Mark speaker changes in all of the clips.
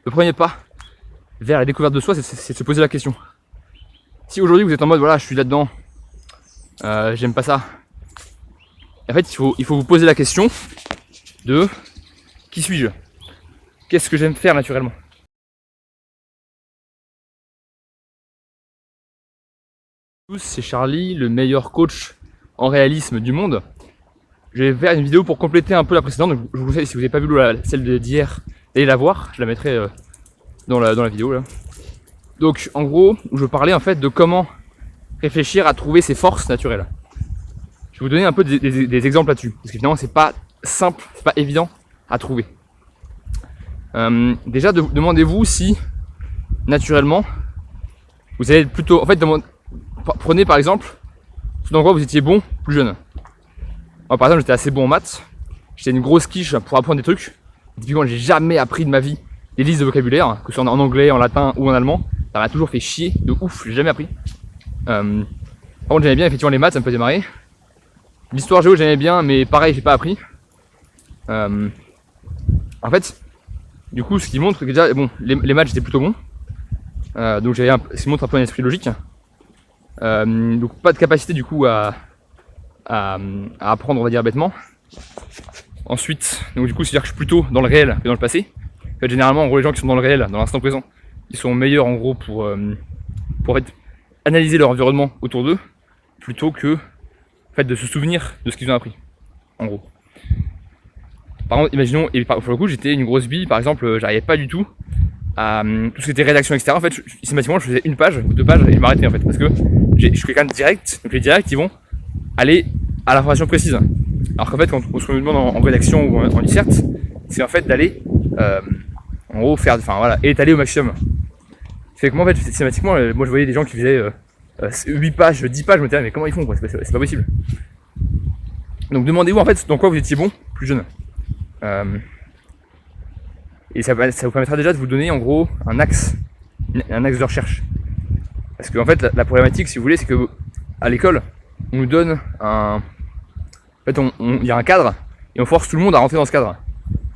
Speaker 1: le premier pas vers la découverte de soi, c'est de se poser la question. Si aujourd'hui vous êtes en mode voilà, je suis là-dedans, j'aime pas ça. En fait, il faut vous poser la question de qui suis-je? Qu'est-ce que j'aime faire naturellement? C'est Charlie, le meilleur coach en réalisme du monde. Je vais faire une vidéo pour compléter un peu la précédente. Donc je vous conseille, si vous n'avez pas vu celle d'hier, d'aller la voir. Je la mettrai dans la vidéo là. Donc en gros, je parlais en fait de comment réfléchir à trouver ses forces naturelles. Je vais vous donner un peu des exemples là-dessus, parce qu'évidemment c'est pas simple, c'est pas évident à trouver. Déjà, demandez-vous si naturellement vous allez plutôt, en fait, prenez par exemple ce dans quoi vous étiez bon plus jeune. Moi, par exemple, j'étais assez bon en maths, j'étais une grosse quiche pour apprendre des trucs. Typiquement, j'ai jamais appris de ma vie des listes de vocabulaire, que ce soit en anglais, en latin ou en allemand. Ça m'a toujours fait chier de ouf, j'ai jamais appris. Par contre, j'aimais bien effectivement les maths, ça me faisait marrer. L'histoire géo, j'aimais bien, mais pareil, j'ai pas appris. En fait, du coup, ce qui montre que déjà, bon, les maths, j'étais plutôt bon. Donc, ce qui montre un peu un esprit logique. Donc, pas de capacité du coup à apprendre, on va dire bêtement. Ensuite, donc du coup, c'est-à-dire que je suis plutôt dans le réel que dans le passé. En fait, généralement, en gros, les gens qui sont dans le réel, dans l'instant présent, ils sont meilleurs en gros pour en fait, analyser leur environnement autour d'eux, plutôt que en fait, de se souvenir de ce qu'ils ont appris, en gros. Par exemple, imaginons, et pour le coup, j'étais une grosse bille, par exemple, j'arrivais pas du tout à tout ce qui était rédaction, etc. En fait, systématiquement, je faisais une page ou deux pages et je m'arrêtais en fait, parce que je suis quelqu'un de direct, donc les directs, ils vont aller à l'information précise. Alors qu'en fait, quand on se demande en rédaction ou en dissert, c'est en fait d'aller, en gros, faire, enfin voilà, étaler au maximum. C'est que moi, en fait, systématiquement, moi je voyais des gens qui faisaient 8 pages, 10 pages, je me disais, mais comment ils font quoi, c'est pas possible. Donc demandez-vous en fait dans quoi vous étiez bon plus jeune. Et ça vous permettra déjà de vous donner en gros un axe de recherche. Parce qu'en fait, la problématique, si vous voulez, c'est que à l'école, on nous donne en fait, il y a un cadre et on force tout le monde à rentrer dans ce cadre.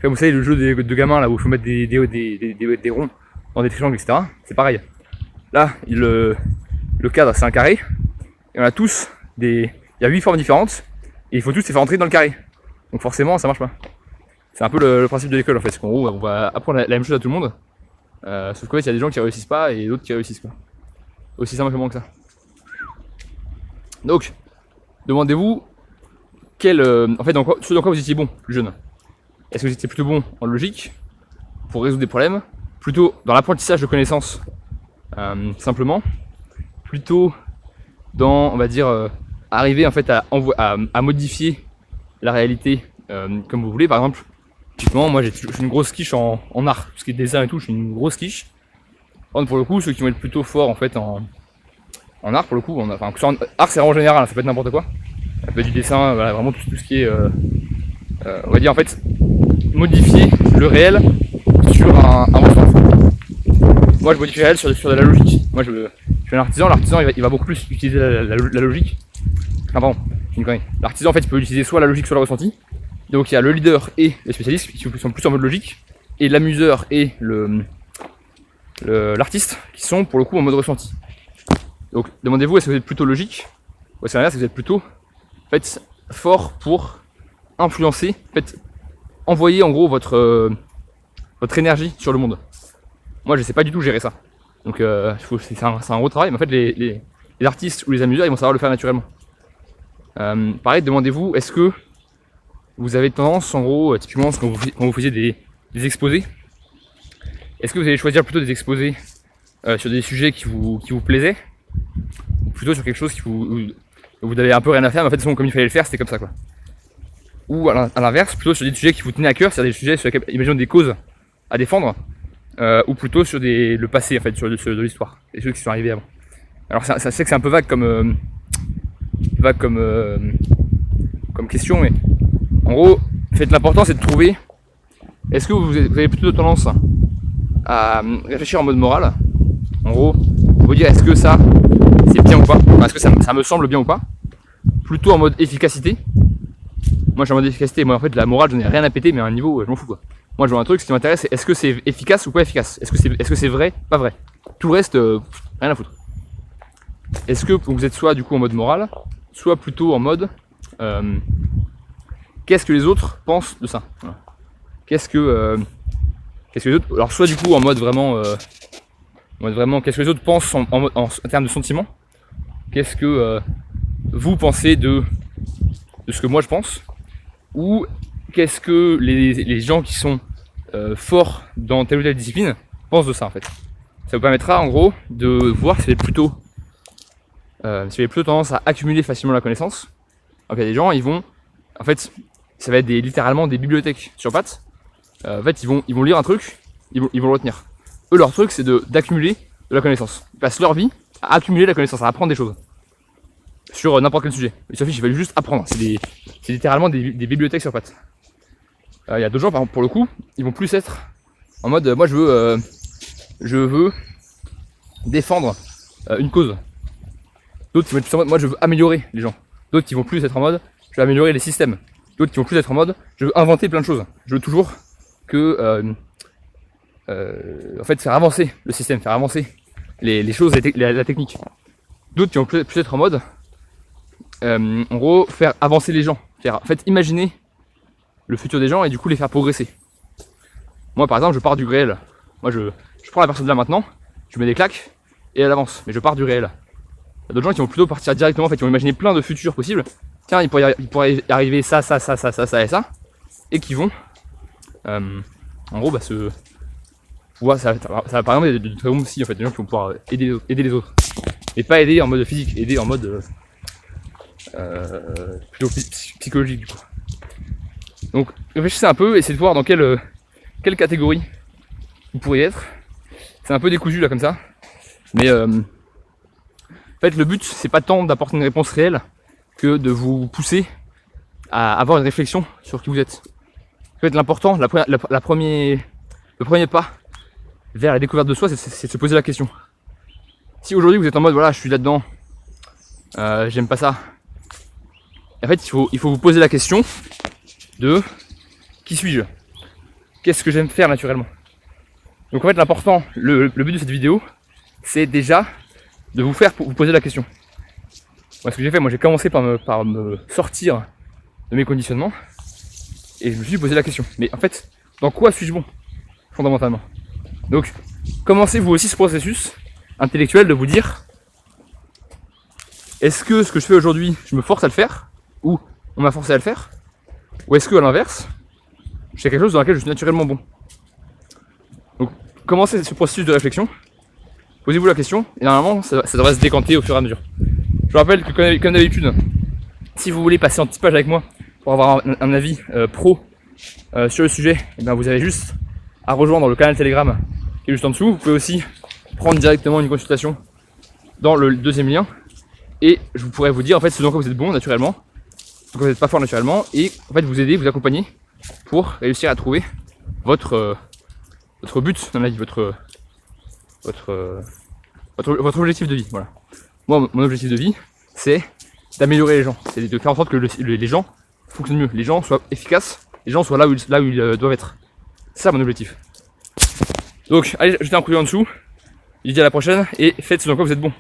Speaker 1: Comme vous savez, le jeu de gamins là où il faut mettre des ronds dans des triangles, etc. C'est pareil. Là, le cadre c'est un carré et on a tous il y a 8 formes différentes et il faut tous les faire rentrer dans le carré. Donc forcément, ça marche pas. C'est un peu le principe de l'école en fait, c'est qu'en gros, on va apprendre la même chose à tout le monde. Sauf qu'en fait, il y a des gens qui réussissent pas et d'autres qui réussissent quoi. Aussi simplement que ça. Donc, demandez-vous en fait, ce dans quoi vous étiez bon plus jeune. Est-ce que vous étiez plutôt bon en logique pour résoudre des problèmes, plutôt dans l'apprentissage de connaissances simplement, plutôt dans, on va dire, arriver en fait à modifier la réalité comme vous voulez. Par exemple, typiquement, moi je suis une grosse quiche en art, tout ce qui est dessin et tout, je suis une grosse quiche. Pour le coup, ceux qui vont être plutôt forts en fait en art, pour le coup, enfin, art c'est en général, ça peut être n'importe quoi. Ça peut être du dessin, voilà, vraiment tout ce qui est, on va dire en fait, modifier le réel sur un ressenti. Moi je modifie le réel sur de la logique. Moi je suis un artisan, l'artisan il va beaucoup plus utiliser la logique. Enfin pardon, j'ai une connerie. L'artisan en fait il peut utiliser soit la logique soit le ressenti. Donc il y a le leader et les spécialistes qui sont plus en mode logique, et l'amuseur et l'artiste qui sont pour le coup en mode ressenti. Donc demandez-vous, est-ce que vous êtes plutôt logique ou est-ce que vous êtes plutôt en fait, fort pour influencer, en fait, envoyer en gros votre énergie sur le monde. Moi je sais pas du tout gérer ça. Donc c'est un gros travail, mais en fait les artistes ou les amuseurs ils vont savoir le faire naturellement. Pareil, demandez-vous, est-ce que vous avez tendance en gros, typiquement quand vous faisiez des exposés, est-ce que vous allez choisir plutôt des exposés sur des sujets qui vous plaisaient, ou plutôt sur quelque chose où vous avez un peu rien à faire, mais en fait comme il fallait le faire, c'était comme ça quoi. Ou à l'inverse, plutôt sur des sujets qui vous tenaient à cœur, c'est-à-dire des sujets sur lesquels, imaginons des causes à défendre, ou plutôt sur le passé en fait, sur de l'histoire, des choses qui sont arrivées avant. Alors ça c'est que c'est un peu vague comme question, mais en gros, l'important c'est de trouver, est-ce que vous avez plutôt tendance à réfléchir en mode moral, en gros, vous dire est-ce que ça c'est bien ou pas, enfin, est-ce que ça me semble bien ou pas, plutôt en mode efficacité. Moi je suis en mode efficacité, moi en fait la morale j'en ai rien à péter, mais à un niveau je m'en fous quoi. Moi je vois un truc, ce qui m'intéresse c'est est-ce que c'est efficace ou pas efficace. Est-ce que c'est vrai, pas vrai. Tout le reste, rien à foutre. Est-ce que vous êtes soit du coup en mode moral, soit plutôt en mode qu'est-ce que les autres pensent de ça, voilà. Qu'est-ce que les autres. Alors soit du coup en mode vraiment qu'est-ce que les autres pensent en termes de sentiments. Qu'est-ce que vous pensez de ce que moi je pense. Ou qu'est-ce que les gens qui sont forts dans telle ou telle discipline pensent de ça en fait. Ça vous permettra en gros de voir si vous avez plutôt tendance à accumuler facilement la connaissance. Donc il y a des gens, ils vont, en fait, ça va être littéralement des bibliothèques sur pattes. En fait, ils vont lire un truc, ils vont le retenir. Eux, leur truc, c'est d'accumuler de la connaissance. Ils passent leur vie à accumuler la connaissance, à apprendre des choses sur n'importe quel sujet. Ils s'en fichent, ils veulent juste apprendre. C'est littéralement des bibliothèques sur pattes. Il y a d'autres gens, par exemple, pour le coup, ils vont plus être en mode, moi, je veux défendre une cause. D'autres qui vont être plus en mode, moi, je veux améliorer les gens. D'autres qui vont plus être en mode, je veux améliorer les systèmes. D'autres qui vont plus être en mode, je veux inventer plein de choses. Je veux toujours que, en fait, faire avancer le système, faire avancer les choses, la technique. D'autres qui vont plus être en mode, en gros, faire avancer les gens. En fait, imaginer le futur des gens et du coup les faire progresser. Moi, par exemple, je pars du réel. Moi, je prends la personne là maintenant, je mets des claques et elle avance. Mais je pars du réel. Il y a d'autres gens qui vont plutôt partir directement, en fait, ils vont imaginer plein de futurs possibles. Tiens, il pourrait y arriver ça et ça. Et qui vont, en gros, ça va par exemple de très bons aussi, en fait, des gens qui vont pouvoir aider les autres. Et pas aider en mode physique, aider en mode plutôt psychologique du coup. Donc réfléchissez un peu, essayez de voir dans quelle catégorie vous pourriez être. C'est un peu décousu là comme ça. Mais en fait le but c'est pas tant d'apporter une réponse réelle que de vous pousser à avoir une réflexion sur qui vous êtes. En fait l'important, le premier pas vers la découverte de soi, c'est de se poser la question. Si aujourd'hui vous êtes en mode voilà je suis là-dedans, j'aime pas ça. En fait il faut vous poser la question de qui suis-je? Qu'est-ce que j'aime faire naturellement? Donc en fait l'important, le but de cette vidéo, c'est déjà de vous faire vous poser la question. Moi ce que j'ai fait, j'ai commencé par me sortir de mes conditionnements et je me suis posé la question. Mais en fait, dans quoi suis-je bon fondamentalement? Donc commencez vous aussi ce processus intellectuel de vous dire est-ce que ce que je fais aujourd'hui, je me force à le faire ou on m'a forcé à le faire? Ou est-ce que à l'inverse, c'est quelque chose dans lequel je suis naturellement bon? Donc commencez ce processus de réflexion, posez-vous la question et normalement ça devrait se décanter au fur et à mesure. Je vous rappelle que comme d'habitude, si vous voulez passer en petite page avec moi pour avoir un avis pro sur le sujet, et bien vous avez juste à rejoindre le canal Telegram qui est juste en dessous. Vous pouvez aussi prendre directement une consultation dans le deuxième lien et je pourrais vous dire en fait ce dans quoi vous êtes bon naturellement, ce dans quoi vous n'êtes pas fort naturellement et en fait vous aider, vous accompagner pour réussir à trouver votre but dans la vie, votre objectif de vie. Voilà. Moi, mon objectif de vie, c'est d'améliorer les gens, c'est de faire en sorte que les gens fonctionnent mieux, les gens soient efficaces, les gens soient là où ils doivent être. C'est ça mon objectif. Donc, allez, jetez un coup d'œil en dessous. Je vous dis à la prochaine et faites ce dans quoi vous êtes bon.